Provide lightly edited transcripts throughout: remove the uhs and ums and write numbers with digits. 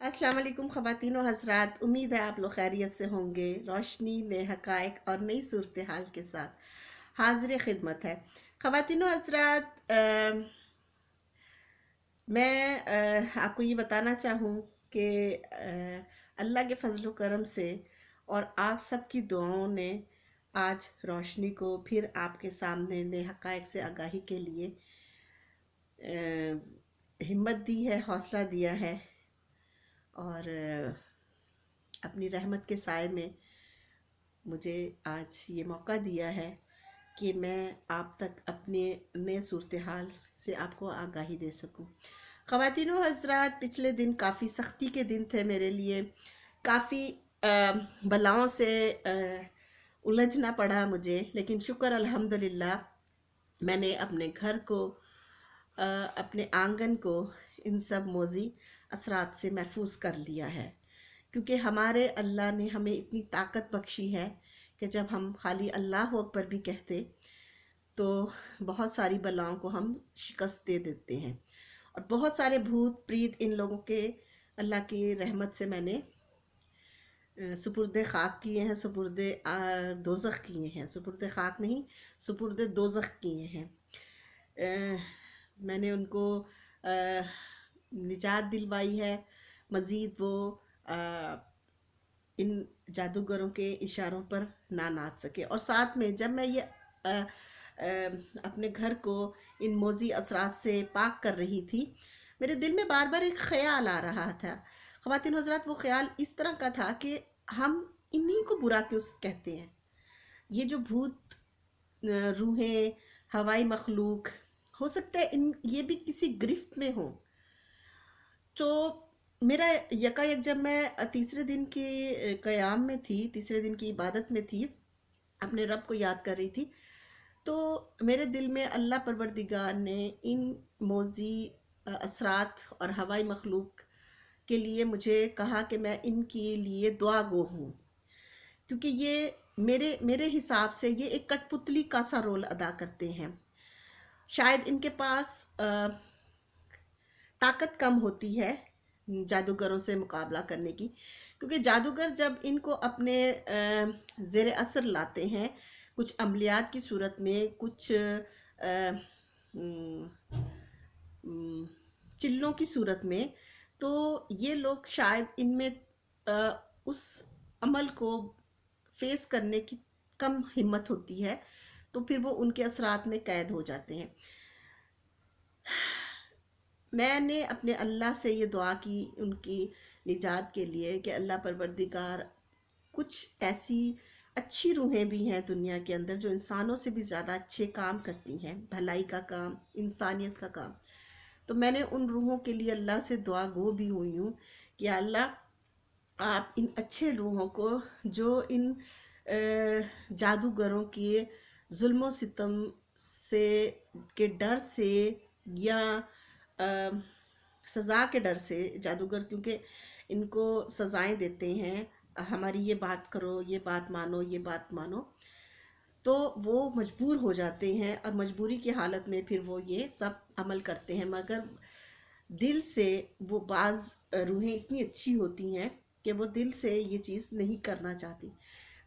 अस्सलाम वालेकुम ख़वातीन व हज़रात, उम्मीद है आप लोग खैरियत से होंगे। रोशनी नए हक़ाइक़ और नई सूरत हाल के साथ हाज़िर खिदमत है। ख़वातीन व हज़रात, मैं आपको ये बताना चाहूँ कि अल्लाह के फ़ज़ल व करम से और आप सबकी दुआओं ने आज रोशनी को फिर आपके सामने नए हक़ाइक़ से आगाही के लिए हिम्मत दी है, हौसला दिया है और अपनी रहमत के साए में मुझे आज ये मौका दिया है कि मैं आप तक अपने नए सूरत हाल से आपको आगाही दे सकूं। ख़वातीन व हज़रात, पिछले दिन काफ़ी सख्ती के दिन थे मेरे लिए। काफ़ी बलाओं से उलझना पड़ा मुझे, लेकिन शुक्र अल्हम्दुलिल्लाह मैंने अपने घर को, अपने आंगन को इन सब मोज़ी असरात से महफूज कर लिया है, क्योंकि हमारे अल्लाह ने हमें इतनी ताकत बख्शी है कि जब हम खाली अल्लाह अकबर भी कहते तो बहुत सारी बलाओं को हम शिकस्त दे देते हैं। और बहुत सारे भूत प्रीत इन लोगों के अल्लाह की रहमत से मैंने सुपुर्द खाक किए हैं, सुपुर्द दोज़ख किए हैं, सुपुर्द खाक नहीं, सुपुर्द दोज़ख किए हैं। मैंने उनको निजात दिलवाई है। मज़ीद वो इन जादूगरों के इशारों पर ना नाच सके। और साथ में जब मैं ये अपने घर को इन मोज़ी असरात से पाक कर रही थी, मेरे दिल में बार बार एक ख़याल आ रहा था। ख़वातीन हज़रात, वो ख़याल इस तरह का था कि हम इन्हीं को बुरा क्यों कहते हैं। ये जो भूत, रूहें, हवाई मखलूक, हो सकता है इन ये भी किसी गिरफ्त में हो। तो मेरा यकायक जब मैं तीसरे दिन के क़याम में थी, तीसरे दिन की इबादत में थी, अपने रब को याद कर रही थी, तो मेरे दिल में अल्लाह परवरदिगार ने इन मोज़ी असरात और हवाई मखलूक के लिए मुझे कहा कि मैं इनके लिए दुआ गो हूँ, क्योंकि ये मेरे हिसाब से ये एक कठपुतली का सा रोल अदा करते हैं। शायद इनके पास ताकत कम होती है जादूगरों से मुकाबला करने की, क्योंकि जादूगर जब इनको अपने ज़ेर असर लाते हैं, कुछ अमलियात की सूरत में, कुछ चिल्लों की सूरत में, तो ये लोग शायद इनमें उस अमल को फेस करने की कम हिम्मत होती है, तो फिर वो उनके असरात में कैद हो जाते हैं। मैंने अपने अल्लाह से ये दुआ की उनकी निजात के लिए कि अल्लाह परवरदिगार, कुछ ऐसी अच्छी रूहें भी हैं दुनिया के अंदर जो इंसानों से भी ज़्यादा अच्छे काम करती हैं, भलाई का काम, इंसानियत का काम। तो मैंने उन रूहों के लिए अल्लाह से दुआ गो भी हुई हूँ कि अल्लाह, आप इन अच्छे रूहों को जो इन जादूगरों के जुल्म सितम से के डर से या सज़ा के डर से, जादूगर क्योंकि इनको सज़ाएं देते हैं, हमारी ये बात करो, ये बात मानो, ये बात मानो, तो वो मजबूर हो जाते हैं और मजबूरी की हालत में फिर वो ये सब अमल करते हैं। मगर दिल से वो बाज़ रूहें इतनी अच्छी होती हैं कि वो दिल से ये चीज़ नहीं करना चाहती।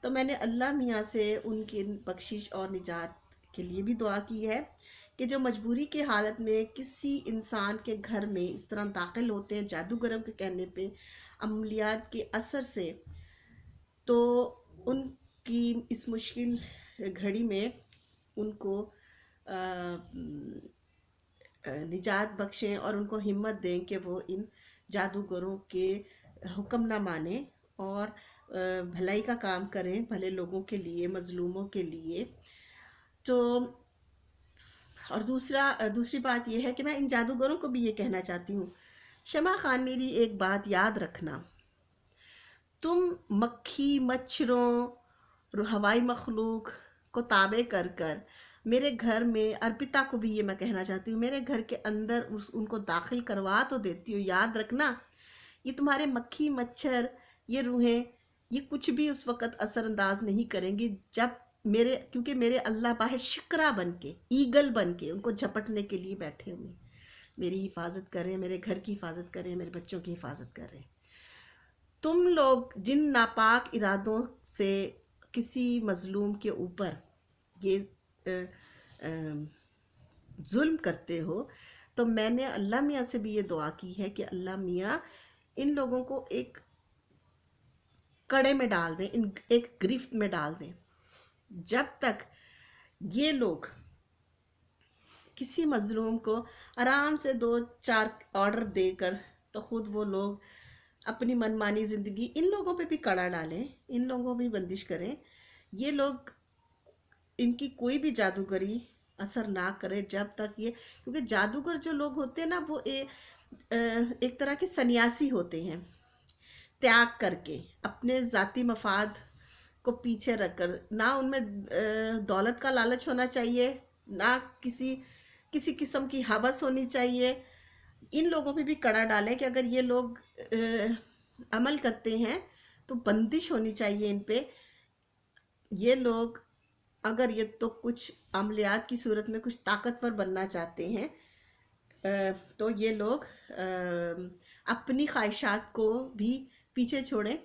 तो मैंने अल्लाह मियाँ से उनकी बख्शिश और निजात के लिए भी दुआ की है कि जो मजबूरी की हालत में किसी इंसान के घर में इस तरह दाखिल होते हैं जादूगरों के कहने पे, अमलियात के असर से, तो उनकी इस मुश्किल घड़ी में उनको निजात बख्शें और उनको हिम्मत दें कि वो इन जादूगरों के हुक्म ना माने और भलाई का काम करें, भले लोगों के लिए, मज़लूमों के लिए। तो और दूसरी बात यह है कि मैं इन जादूगरों को भी ये कहना चाहती हूँ, शमा खान, मेरी एक बात याद रखना, तुम मक्खी, मच्छरों, हवाई मखलूक को ताबे कर कर मेरे घर में, अर्पिता को भी ये मैं कहना चाहती हूँ, मेरे घर के अंदर उनको दाखिल करवा तो देती हूँ। याद रखना, ये तुम्हारे मक्खी, मच्छर, ये रूहें, ये कुछ भी उस वक़्त असरअंदाज नहीं करेंगी जब क्योंकि मेरे अल्लाह बाहर शिकरा बन के, ईगल बन के उनको झपटने के लिए बैठे हुए, मेरी हिफाजत करें, मेरे घर की हिफाजत करें, मेरे बच्चों की हिफाजत करें। تم لوگ جن ناپاک ارادوں سے کسی مظلوم کے اوپر یہ ظلم کرتے ہو، تو میں نے اللہ میاں سے بھی یہ دعا کی ہے کہ اللہ میاں ان لوگوں کو ایک کڑے میں ڈال دیں، ایک گرفت میں ڈال دیں، جب تک یہ لوگ کسی مظلوم کو آرام سے 2-4 آرڈر دے کر تو خود وہ لوگ اپنی منمانی زندگی، ان لوگوں پہ بھی کڑا ڈالیں، ان لوگوں بھی بندش کریں، یہ لوگ ان کی کوئی بھی جادوگری اثر نہ کرے جب تک یہ، کیونکہ جادوگر جو لوگ ہوتے ہیں نا وہ ایک طرح کے سنیاسی ہوتے ہیں، تیاگ کر کے اپنے ذاتی مفاد کو پیچھے رکھ کر، نہ ان میں دولت کا لالچ ہونا چاہیے، نہ کسی قسم کی ہوس ہونی چاہیے. ان لوگوں پہ بھی کڑا ڈالیں کہ اگر یہ لوگ عمل کرتے ہیں تو بندش ہونی چاہیے ان پہ. یہ لوگ اگر یہ تو کچھ عملیات کی صورت میں کچھ طاقتور بننا چاہتے ہیں تو یہ لوگ اپنی خواہشات کو بھی پیچھے چھوڑیں،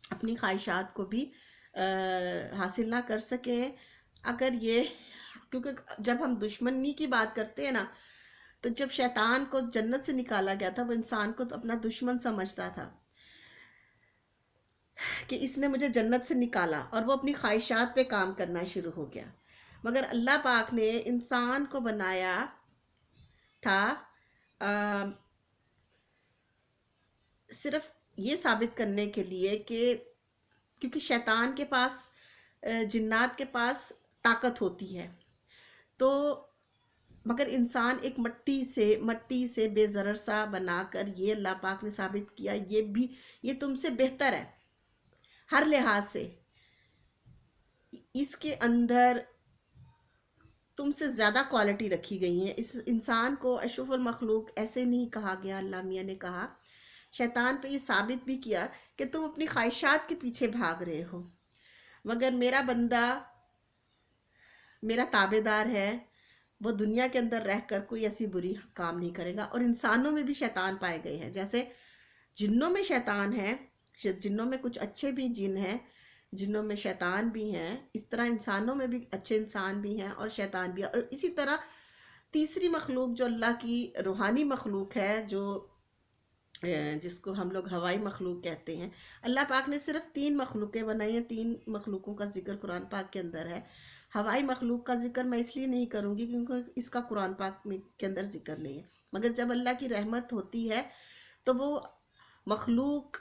اپنی خواہشات کو بھی حاصل نہ کر سکیں. اگر یہ، کیونکہ جب ہم دشمنی کی بات کرتے ہیں نا، تو جب شیطان کو جنت سے نکالا گیا تھا وہ انسان کو تو اپنا دشمن سمجھتا تھا کہ اس نے مجھے جنت سے نکالا، اور وہ اپنی خواہشات پہ کام کرنا شروع ہو گیا. مگر اللہ پاک نے انسان کو بنایا تھا صرف یہ ثابت کرنے کے لیے کہ کیونکہ شیطان کے پاس، جنات کے پاس طاقت ہوتی ہے، تو مگر انسان ایک مٹی سے بے ضرر سا بنا کر یہ اللہ پاک نے ثابت کیا یہ تم سے بہتر ہے ہر لحاظ سے. اس کے اندر تم سے زیادہ کوالٹی رکھی گئی ہیں. اس انسان کو اشرف المخلوق ایسے نہیں کہا گیا. اللہ میاں نے کہا، شیطان پہ یہ ثابت بھی کیا کہ تم اپنی خواہشات کے پیچھے بھاگ رہے ہو، مگر میرا بندہ میرا تابع دار ہے، وہ دنیا کے اندر رہ کر کوئی ایسی بری کام نہیں کرے گا. اور انسانوں میں بھی شیطان پائے گئے ہیں، جیسے جنوں میں شیطان ہے، جنوں میں کچھ اچھے بھی جن ہیں، جنوں میں شیطان بھی ہیں، اس طرح انسانوں میں بھی اچھے انسان بھی ہیں اور شیطان بھی ہے. اور اسی طرح تیسری مخلوق جو اللہ کی روحانی مخلوق ہے، جس کو ہم لوگ ہوائی مخلوق کہتے ہیں، اللہ پاک نے صرف 3 مخلوقیں بنائی ہیں. 3 مخلوقوں کا ذکر قرآن پاک کے اندر ہے. ہوائی مخلوق کا ذکر میں اس لیے نہیں کروں گی کیونکہ اس کا قرآن پاک کے اندر ذکر نہیں ہے. مگر جب اللہ کی رحمت ہوتی ہے تو وہ مخلوق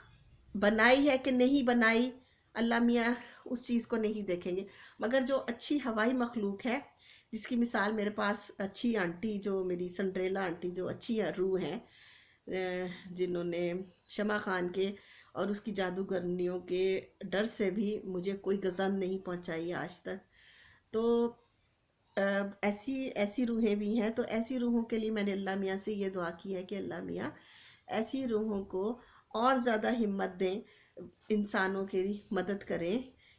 بنائی ہے کہ نہیں بنائی، اللہ میاں اس چیز کو نہیں دیکھیں گے. مگر جو اچھی ہوائی مخلوق ہے، جس کی مثال میرے پاس اچھی آنٹی، جو میری سنڈریلا آنٹی، جو اچھی روح ہیں، جنہوں نے شمع خان کے اور اس کی جادوگرنیوں کے ڈر سے بھی مجھے کوئی غضب نہیں پہنچائی آج تک. تو ایسی روحیں بھی ہیں. تو ایسی روحوں کے لیے میں نے اللہ میاں سے یہ دعا کی ہے کہ اللہ میاں ایسی روحوں کو اور زیادہ ہمت دیں، انسانوں کی مدد کریں،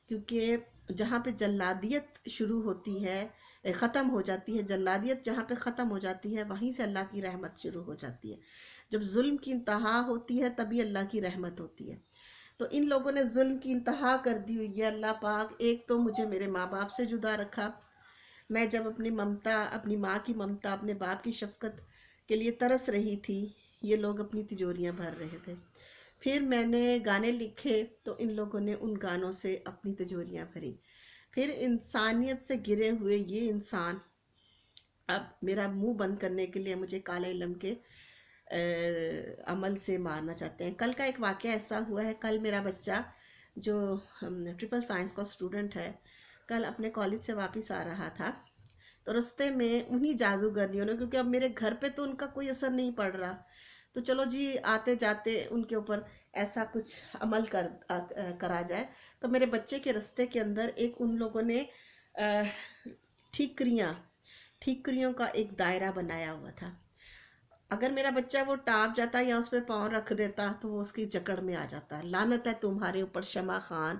کیونکہ جہاں پہ جلادیت شروع ہوتی ہے، ختم ہو جاتی ہے، جلادیت جہاں پہ ختم ہو جاتی ہے وہیں سے اللہ کی رحمت شروع ہو جاتی ہے. جب ظلم کی انتہا ہوتی ہے تبھی اللہ کی رحمت ہوتی ہے. تو ان لوگوں نے ظلم کی انتہا کر دی ہوئی ہے. اللہ پاک ایک تو مجھے میرے ماں باپ سے جدا رکھا. میں جب اپنی ماں کی ممتا، اپنے باپ کی شفقت کے لیے ترس رہی تھی، یہ لوگ اپنی تجوریاں بھر رہے تھے. پھر میں نے گانے لکھے تو ان لوگوں نے ان گانوں سے اپنی تجوریاں بھری. پھر انسانیت سے گرے ہوئے یہ انسان اب میرا منہ بند کرنے کے لیے مجھے کالے علم کے عمل سے مارنا چاہتے ہیں. کل کا ایک واقعہ ایسا ہوا ہے. کل میرا بچہ جو ٹرپل سائنس کا اسٹوڈنٹ ہے، کل اپنے کالج سے واپس آ رہا تھا، تو رستے میں انہی جادوگرنیوں نے، کیونکہ اب میرے گھر پہ تو ان کا کوئی اثر نہیں پڑ رہا، تو چلو جی آتے جاتے ان کے اوپر ایسا کچھ عمل کرا جائے. تو میرے بچے کے رستے کے اندر ان لوگوں نے ٹھیکریوں کا ایک دائرہ بنایا ہوا تھا. اگر میرا بچہ وہ ٹاپ جاتا یا اس پہ پاؤں رکھ دیتا تو وہ اس کی جکڑ میں آ جاتا. لعنت ہے تمہارے اوپر شمع خان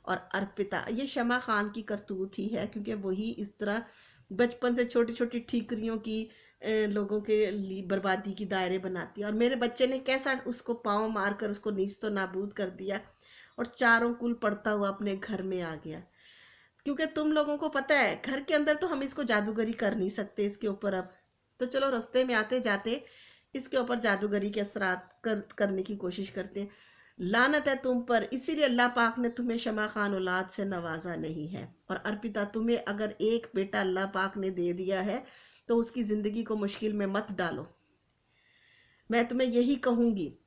اور ارپتا. یہ شمع خان کی کرتوت ہی ہے، کیونکہ وہی اس طرح بچپن سے چھوٹی چھوٹی ٹھیکریوں کی लोगों के लिए बर्बादी की दायरे बनाती है। और मेरे बच्चे ने कैसा उसको पाँव मार कर उसको नीच तो नाबूद कर दिया और चारों कुल पढ़ता हुआ अपने घर में आ गया। क्योंकि तुम लोगों को पता है घर के अंदर तो हम इसको जादूगरी कर नहीं सकते इसके ऊपर। अब तो चलो रास्ते में आते जाते इसके ऊपर जादूगरी के असरात करने की कोशिश करते हैं। लानत है तुम पर, इसीलिए अल्लाह पाक ने तुम्हें शमा खान औलाद से नवाजा नहीं है। और अर्पिता, तुम्हें अगर एक बेटा अल्लाह पाक ने दे दिया है तो उसकी ज़िंदगी को मुश्किल में मत डालो, मैं तुम्हें यही कहूँगी।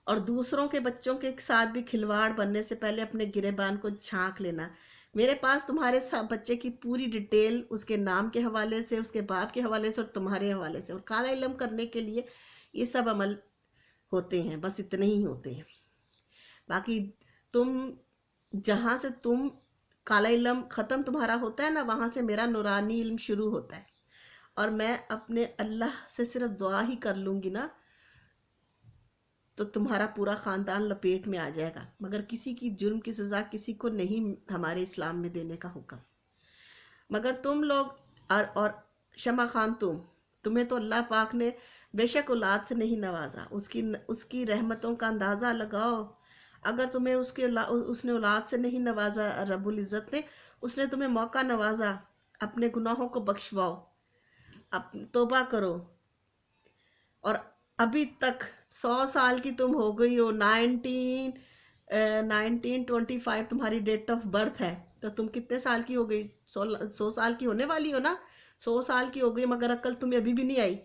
और दूसरों के बच्चों के साथ भी खिलवाड़ बनने से पहले अपने गिरेबान को झांक लेना। मेरे पास तुम्हारे बच्चे की पूरी डिटेल उसके नाम के हवाले से, उसके बाप के हवाले से और तुम्हारे हवाले से। और काला इल्म करने के लिए ये सब अमल होते हैं, बस इतने ही होते हैं। बाकी तुम जहाँ से तुम काला इल्म ख़त्म तुम्हारा होता है ना, वहाँ से मेरा नूरानी इल्म शुरू होता है। और मैं अपने अल्लाह से सिर्फ दुआ ही कर लूँगी ना तो तुम्हारा पूरा ख़ानदान लपेट में आ जाएगा। मगर किसी की जुर्म की सज़ा किसी को नहीं हमारे इस्लाम में देने का हुक्म। मगर तुम लोग और शमा खान, तुम्हें तो अल्लाह पाक ने बेशक औलाद से नहीं नवाजा, उसकी रहमतों का अंदाज़ा लगाओ। अगर तुम्हें उसने औलाद से नहीं नवाजा, रब्बुल इज़्ज़त ने, उसने तुम्हें मौका नवाजा, अपने गुनाहों को बख्शवाओ, तौबा करो। और अभी तक 100 साल की तुम हो गई हो, 1925 तुम्हारी डेट ऑफ बर्थ है, तो तुम कितने साल की हो गई? 100 साल की होने वाली हो ना। 100 साल की हो गई मगर अक्ल तुम्हें अभी भी नहीं आई।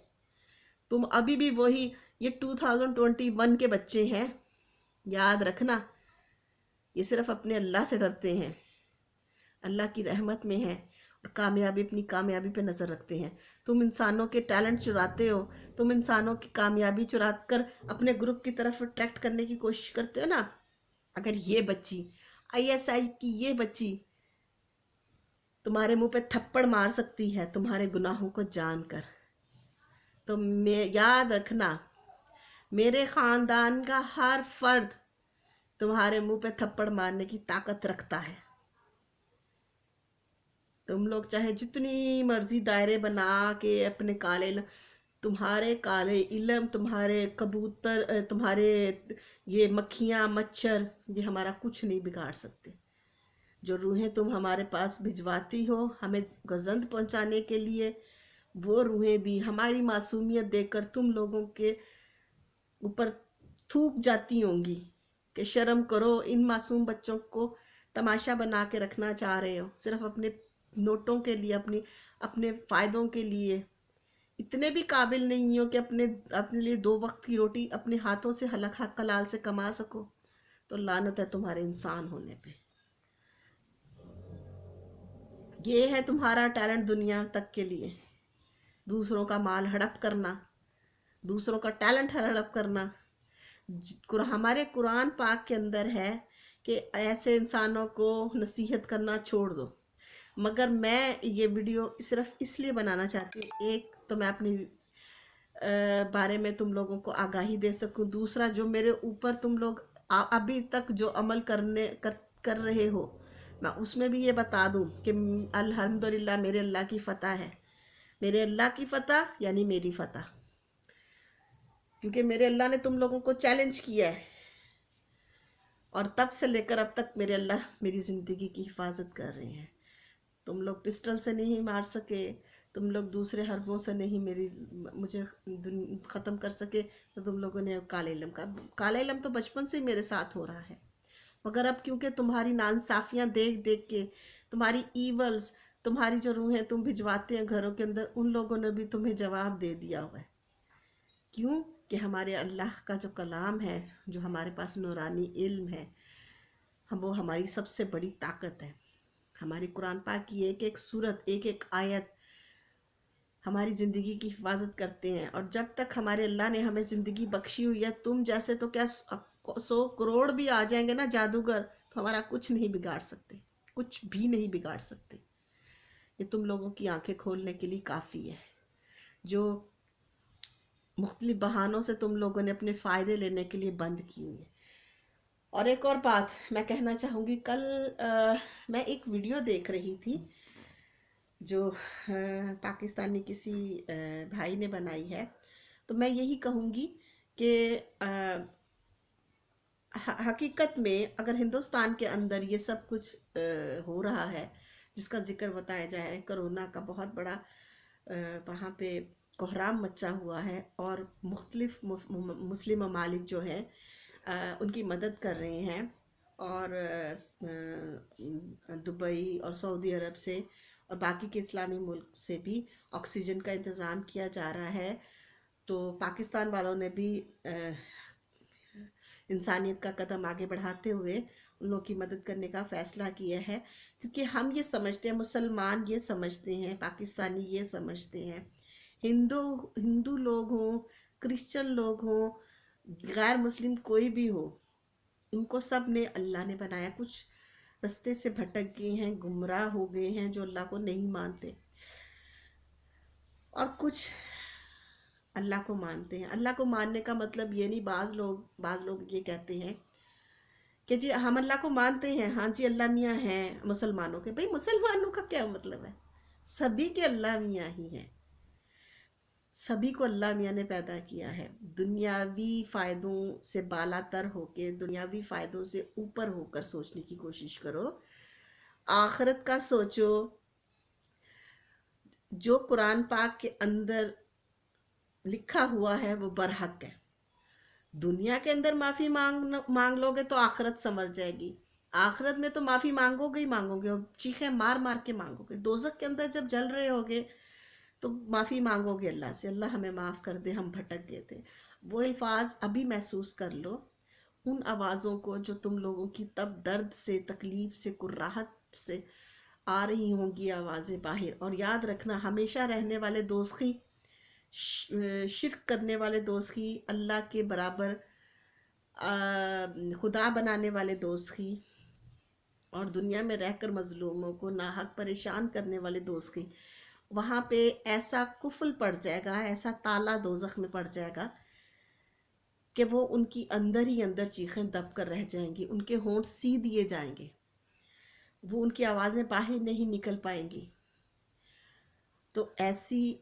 तुम अभी भी वही ये 2021 के बच्चे हैं। याद रखना, ये सिर्फ अपने अल्लाह से डरते हैं, अल्लाह की रहमत में है और अपनी कामयाबी पे नज़र रखते हैं। तुम इंसानों के टैलेंट चुराते हो, तुम इंसानों की कामयाबी चुरा कर अपने ग्रुप की तरफ अट्रैक्ट करने की कोशिश करते हो ना। अगर ये बच्ची, ISI की ये बच्ची तुम्हारे मुंह पे थप्पड़ मार सकती है तुम्हारे गुनाहों को जानकर, तो याद रखना, मेरे ख़ानदान का हर फर्द तुम्हारे मुंह पे थप्पड़ मारने की ताकत रखता है। तुम लोग चाहे जितनी मर्जी दायरे बना के अपने तुम्हारे काले इल्म, तुम्हारे कबूतर, तुम्हारे ये मक्खियाँ मच्छर, ये हमारा कुछ नहीं बिगाड़ सकते। जो रूहें तुम हमारे पास भिजवाती हो हमें गज़ंद पहुंचाने के लिए, वो रूहें भी हमारी मासूमियत देखकर तुम लोगों के ऊपर थूक जाती होंगी कि शर्म करो, इन मासूम बच्चों को तमाशा बना के रखना चाह रहे हो सिर्फ अपने नोटों के लिए, अपने फ़ायदों के लिए। इतने भी काबिल नहीं हो कि अपने लिए 2 वक्त की रोटी अपने हाथों से हक हलाल से कमा सको। तो लानत है तुम्हारे इंसान होने पे। ये है तुम्हारा टैलेंट दुनिया तक के लिए, दूसरों का माल हड़प करना, दूसरों का टैलेंट हड़प करना। हमारे कुरान पाक के अंदर है कि ऐसे इंसानों को नसीहत करना छोड़ दो। मगर मैं ये वीडियो सिर्फ इसलिए बनाना चाहती हूँ, एक तो मैं अपनी बारे में तुम लोगों को आगाही दे सकूं, दूसरा जो मेरे ऊपर तुम लोग अभी तक जो अमल कर रहे हो, मैं उसमें भी ये बता दूं कि अल्हम्दुलिल्लाह मेरे अल्लाह की फ़तह है। मेरे अल्लाह की फ़तह यानी मेरी फ़तह, क्योंकि मेरे अल्लाह ने तुम लोगों को चैलेंज किया है और तब से लेकर अब तक मेरे अल्लाह मेरी ज़िंदगी की हिफाजत कर रहे हैं। तुम लोग पिस्टल से नहीं मार सके, तुम लोग दूसरे हरबों से नहीं मुझे ख़त्म कर सके, तो तुम लोगों ने काला इल्म तो बचपन से मेरे साथ हो रहा है। मगर अब क्योंकि तुम्हारी नाइंसाफ़ियाँ देख देख के, तुम्हारी ईवल्स, तुम्हारी जो रूहें तुम भिजवाते हैं घरों के अंदर, उन लोगों ने भी तुम्हें जवाब दे दिया हुआ है। क्यों कि हमारे अल्लाह का जो कलाम है, जो हमारे पास नूरानी इल्म है, वो हमारी सबसे बड़ी ताकत है। हमारी कुरान पाक की एक एक सूरत, एक एक आयत हमारी ज़िंदगी की हिफाजत करते हैं। और जब तक हमारे अल्लाह ने हमें ज़िंदगी बख्शी हुई है, तुम जैसे तो क्या 100 करोड़ भी आ जाएंगे ना जादूगर, तो हमारा कुछ नहीं बिगाड़ सकते, कुछ भी नहीं बिगाड़ सकते। ये तुम लोगों की आंखें खोलने के लिए काफ़ी है, जो मुख्तलिफ बहानों से तुम लोगों ने अपने फ़ायदे लेने के लिए बंद की हुई है। और एक और बात मैं कहना चाहूँगी, कल मैं एक वीडियो देख रही थी, جو پاکستانی کسی بھائی نے بنائی ہے، تو میں یہی کہوں گی کہ حقیقت میں اگر ہندوستان کے اندر یہ سب کچھ ہو رہا ہے جس کا ذکر بتایا جائے، کرونا کا بہت بڑا وہاں پہ کوہرام مچا ہوا ہے، اور مختلف مسلم ممالک جو ہیں ان کی مدد کر رہے ہیں، اور دبئی اور سعودی عرب سے اور باقی کے اسلامی ملک سے بھی آکسیجن کا انتظام کیا جا رہا ہے، تو پاکستان والوں نے بھی انسانیت کا قدم آگے بڑھاتے ہوئے ان لوگوں کی مدد کرنے کا فیصلہ کیا ہے، کیونکہ ہم یہ سمجھتے ہیں، مسلمان یہ سمجھتے ہیں، پاکستانی یہ سمجھتے ہیں، ہندو لوگ ہوں، کرسچن لوگ ہوں، غیر مسلم کوئی بھی ہو، ان کو سب نے اللہ نے بنایا، کچھ رستے سے بھٹک گئے ہیں، گمراہ ہو گئے ہیں جو اللہ کو نہیں مانتے، اور کچھ اللہ کو مانتے ہیں۔ اللہ کو ماننے کا مطلب یہ نہیں، بعض لوگ یہ کہتے ہیں کہ جی ہم اللہ کو مانتے ہیں، ہاں جی اللہ میاں ہیں مسلمانوں کے۔ بھئی مسلمانوں کا کیا مطلب ہے؟ سبھی کے اللہ میاں ہی ہیں، سبھی کو اللہ میاں نے پیدا کیا ہے۔ دنیاوی فائدوں سے بالا تر ہو کے، دنیاوی فائدوں سے اوپر ہو کر سوچنے کی کوشش کرو، آخرت کا سوچو۔ جو قرآن پاک کے اندر لکھا ہوا ہے وہ برحق ہے۔ دنیا کے اندر معافی مانگ لو گے تو آخرت سنور جائے گی، آخرت میں تو معافی مانگو گے ہی مانگو گے، اور چیخیں مار مار کے مانگو گے۔ دوزخ کے اندر جب جل رہے ہوگے تو معافی مانگو گے اللہ سے، اللہ ہمیں معاف کر دے، ہم بھٹک گئے تھے۔ وہ الفاظ ابھی محسوس کر لو، ان آوازوں کو جو تم لوگوں کی تب درد سے، تکلیف سے، کراہت سے آ رہی ہوں گی آوازیں باہر۔ اور یاد رکھنا، ہمیشہ رہنے والے دوزخی، شرک کرنے والے دوزخی، اللہ کے برابر خدا بنانے والے دوزخی، اور دنیا میں رہ کر مظلوموں کو ناحق پریشان کرنے والے دوزخی، وہاں پہ ایسا قفل پڑ جائے گا، ایسا تالا دوزخ میں پڑ جائے گا کہ وہ ان کی اندر ہی اندر چیخیں دب کر رہ جائیں گی، ان کے ہونٹ سی دیے جائیں گے، وہ ان کی آوازیں باہر نہیں نکل پائیں گی۔ تو ایسی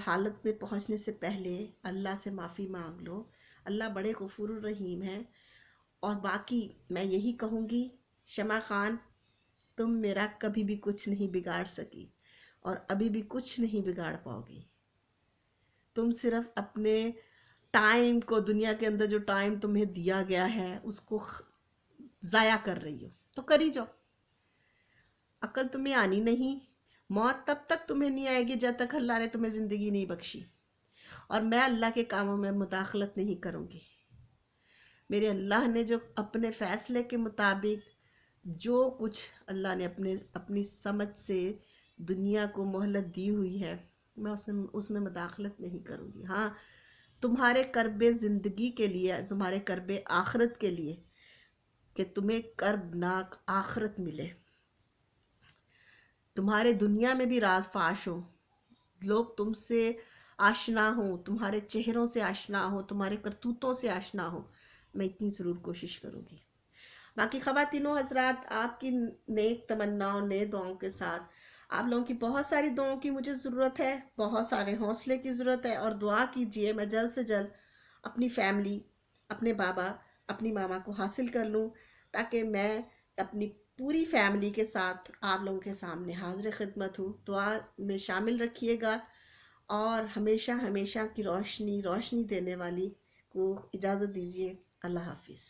حالت میں پہنچنے سے پہلے اللہ سے معافی مانگ لو، اللہ بڑے غفور الرحیم ہیں۔ اور باقی میں یہی کہوں گی، شمع خان تم میرا کبھی بھی کچھ نہیں بگاڑ سکی، اور ابھی بھی کچھ نہیں بگاڑ پاؤ گی۔ تم صرف اپنے ٹائم کو، دنیا کے اندر جو ٹائم تمہیں دیا گیا ہے اس کو ضائع کر رہی ہو، تو کری جاؤ۔ عقل تمہیں آنی نہیں، موت تب تک تمہیں نہیں آئے گی جب تک اللہ نے تمہیں زندگی نہیں بخشی، اور میں اللہ کے کاموں میں مداخلت نہیں کروں گی۔ میرے اللہ نے جو اپنے فیصلے کے مطابق جو کچھ اللہ نے اپنی سمجھ سے دنیا کو مہلت دی ہوئی ہے، میں اس میں مداخلت نہیں کروں گی۔ ہاں، تمہارے کرب زندگی کے لیے، تمہارے کرب آخرت کے لیے، کہ تمہیں کربناک آخرت ملے، تمہارے دنیا میں بھی راز فاش ہو، لوگ تم سے آشنا ہوں، تمہارے چہروں سے آشنا ہو، تمہارے کرتوتوں سے آشنا ہو، میں اتنی ضرور کوشش کروں گی۔ باقی خواتینوں حضرات، آپ کی نیک تمناؤں، نیک دعاؤں کے ساتھ آپ لوگوں کی بہت ساری دعاؤں کی مجھے ضرورت ہے، بہت سارے حوصلے کی ضرورت ہے، اور دعا کیجئے میں جلد سے جلد اپنی فیملی، اپنے بابا، اپنی ماما کو حاصل کر لوں، تاکہ میں اپنی پوری فیملی کے ساتھ آپ لوگوں کے سامنے حاضر خدمت ہوں۔ دعا میں شامل رکھیے گا، اور ہمیشہ ہمیشہ کی روشنی دینے والی کو اجازت دیجیے۔ اللہ حافظ۔